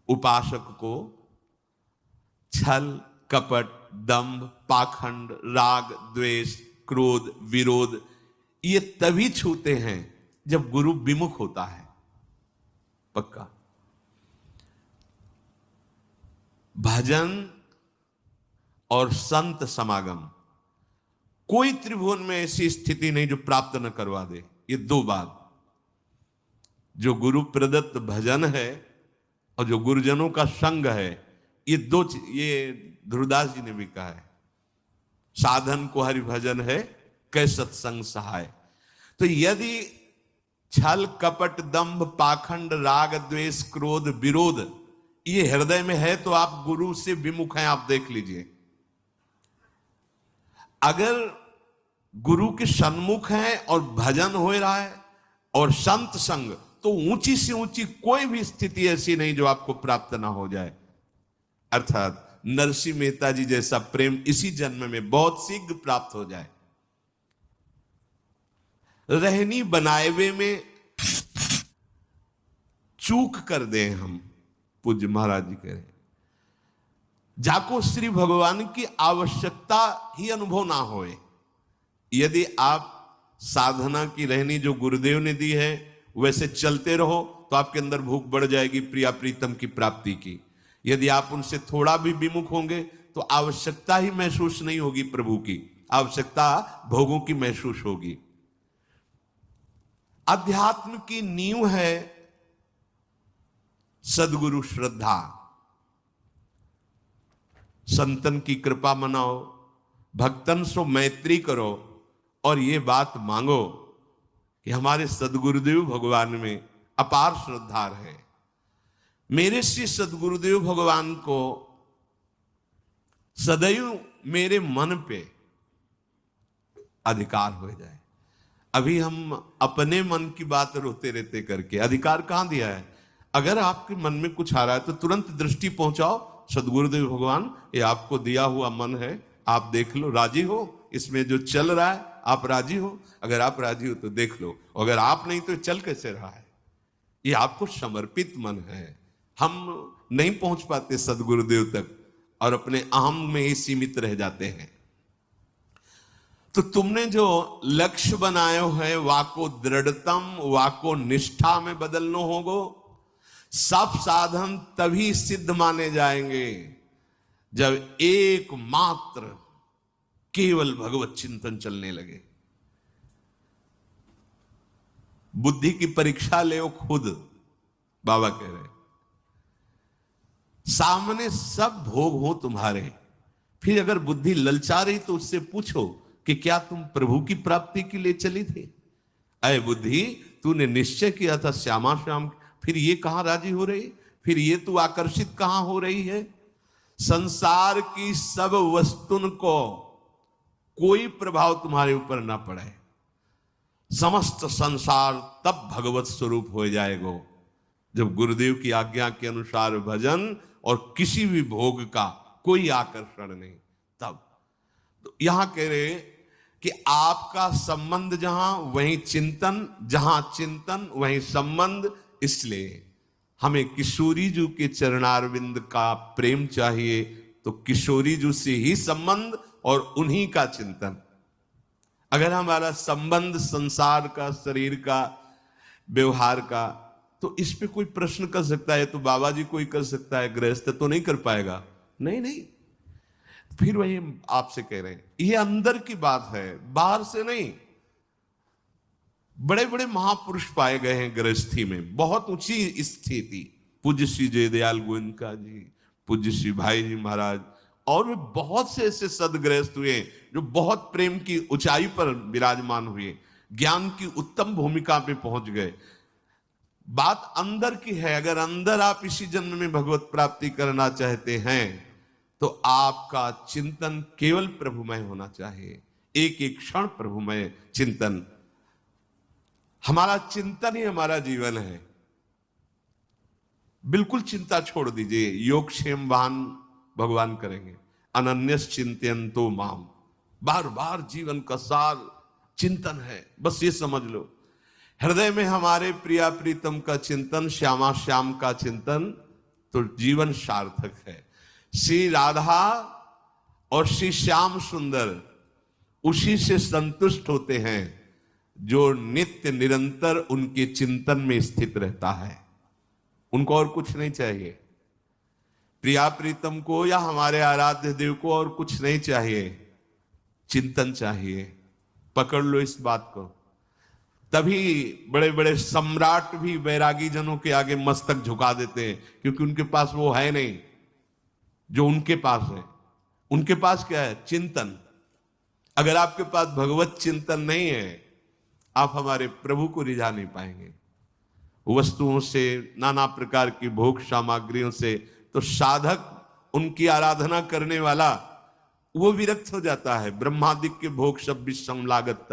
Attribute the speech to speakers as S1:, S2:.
S1: उपासक को छल, कपट, दंभ, पाखंड, राग, द्वेष, क्रोध, विरोध ये तभी छूते हैं जब गुरु विमुख होता है। पक्का। भजन और संत समागम, कोई त्रिभुवन में ऐसी स्थिति नहीं जो प्राप्त न करवा दे। ये दो बात, जो गुरु प्रदत्त भजन है और जो गुरुजनों का संग है, ये दो, ये ध्रुवदास जी ने भी कहा है, साधन को हरि भजन है कै सत्संग सहाय। तो यदि छल, कपट, दंभ, पाखंड, राग, द्वेष, क्रोध, विरोध ये हृदय में है तो आप गुरु से विमुख हैं। आप देख लीजिए, अगर गुरु के सन्मुख हैं और भजन हो रहा है और संत संग, तो ऊंची से ऊंची कोई भी स्थिति ऐसी नहीं जो आपको प्राप्त ना हो जाए। अर्थात नरसिंह मेहता जी जैसा प्रेम इसी जन्म में बहुत शीघ्र प्राप्त हो जाए। रहनी बनाए हुए में चूक कर दें हम, पूज्य महाराज जी कह रहे, जाको श्री भगवान की आवश्यकता ही अनुभव ना होए। यदि आप साधना की रहनी जो गुरुदेव ने दी है वैसे चलते रहो तो आपके अंदर भूख बढ़ जाएगी प्रिया प्रीतम की प्राप्ति की। यदि आप उनसे थोड़ा भी विमुख होंगे तो आवश्यकता ही महसूस नहीं होगी प्रभु की, आवश्यकता भोगों की महसूस होगी। अध्यात्म की नींव है सदगुरु श्रद्धा। संतन की कृपा मनाओ, भक्तन सो मैत्री करो और ये बात मांगो कि हमारे सदगुरुदेव भगवान में अपार श्रद्धा है। मेरे श्री सदगुरुदेव भगवान को सदैव मेरे मन पे अधिकार हो जाए। अभी हम अपने मन की बात रोते रहते करके अधिकार कहां दिया है? अगर आपके मन में कुछ आ रहा है तो तुरंत दृष्टि पहुंचाओ, सदगुरुदेव भगवान ये आपको दिया हुआ मन है, आप देख लो, राजी हो इसमें जो चल रहा है, आप राजी हो? अगर आप राजी हो तो देख लो, अगर आप नहीं तो चल कैसे रहा है? ये आपको समर्पित मन है। हम नहीं पहुंच पाते सदगुरुदेव तक और अपने अहम में ही सीमित रह जाते हैं। तो तुमने जो लक्ष्य बनाए है वाको दृढ़तम, वाको निष्ठा में बदलना होगो। सब साधन तभी सिद्ध माने जाएंगे जब एकमात्र केवल भगवत चिंतन चलने लगे। बुद्धि की परीक्षा ले खुद, बाबा कह रहे, सामने सब भोग हो तुम्हारे, फिर अगर बुद्धि ललचा रही तो उससे पूछो कि क्या तुम प्रभु की प्राप्ति के लिए चली थी? अय बुद्धि, तूने निश्चय किया था श्यामा श्याम, फिर ये कहां राजी हो रही, फिर ये तू आकर्षित कहां हो रही है? संसार की सब वस्तुन को कोई प्रभाव तुम्हारे ऊपर ना पड़े, समस्त संसार तब भगवत स्वरूप हो जाएगा जब गुरुदेव की आज्ञा के अनुसार भजन और किसी भी भोग का कोई आकर्षण नहीं। तब तो यहां कह रहे कि आपका संबंध जहां वहीं चिंतन, जहां चिंतन वहीं संबंध। इसलिए हमें किशोरी जी के चरणारविंद का प्रेम चाहिए, तो किशोरी जी से ही संबंध और उन्हीं का चिंतन। अगर हमारा संबंध संसार का, शरीर का, व्यवहार का, तो इस पे कोई प्रश्न कर सकता है तो बाबा जी कोई कर सकता है, गृहस्थ तो नहीं कर पाएगा। नहीं, फिर वही आपसे कह रहे हैं, ये अंदर की बात है, बाहर से नहीं। बड़े बड़े महापुरुष पाए गए हैं गृहस्थी में, बहुत ऊंची स्थिति। पूज्य श्री जयदयाल गोयनका जी, पूज्य श्री भाई जी महाराज, और भी बहुत से ऐसे सदगृहस्थ हुए जो बहुत प्रेम की ऊंचाई पर विराजमान हुए, ज्ञान की उत्तम भूमिका पे पहुंच गए। बात अंदर की है। अगर अंदर आप इसी जन्म में भगवत प्राप्ति करना चाहते हैं तो आपका चिंतन केवल प्रभुमय होना चाहिए, एक एक क्षण प्रभुमय चिंतन। हमारा चिंतन ही हमारा जीवन है। बिल्कुल चिंता छोड़ दीजिए, योगक्षेमवान भगवान करेंगे। अनन्यस चिंतयन्तो माम, बार बार जीवन का सार चिंतन है, बस ये समझ लो। हृदय में हमारे प्रिया प्रीतम का चिंतन, श्यामा श्याम का चिंतन, तो जीवन सार्थक है। श्री राधा और श्री श्याम सुंदर उसी से संतुष्ट होते हैं जो नित्य निरंतर उनके चिंतन में स्थित रहता है। उनको और कुछ नहीं चाहिए। प्रिया प्रीतम को या हमारे आराध्य देव को और कुछ नहीं चाहिए, चिंतन चाहिए। पकड़ लो इस बात को। तभी बड़े बड़े सम्राट भी वैरागी जनों के आगे मस्तक झुका देते हैं, क्योंकि उनके पास वो है नहीं जो उनके पास है। उनके पास क्या है? चिंतन। अगर आपके पास भगवत चिंतन नहीं है, आप हमारे प्रभु को रिझा नहीं पाएंगे। वस्तुओं से, नाना प्रकार की भोग सामग्रियों से तो साधक, उनकी आराधना करने वाला, वो विरक्त हो जाता है। ब्रह्मादि के भोग सब विषम लागत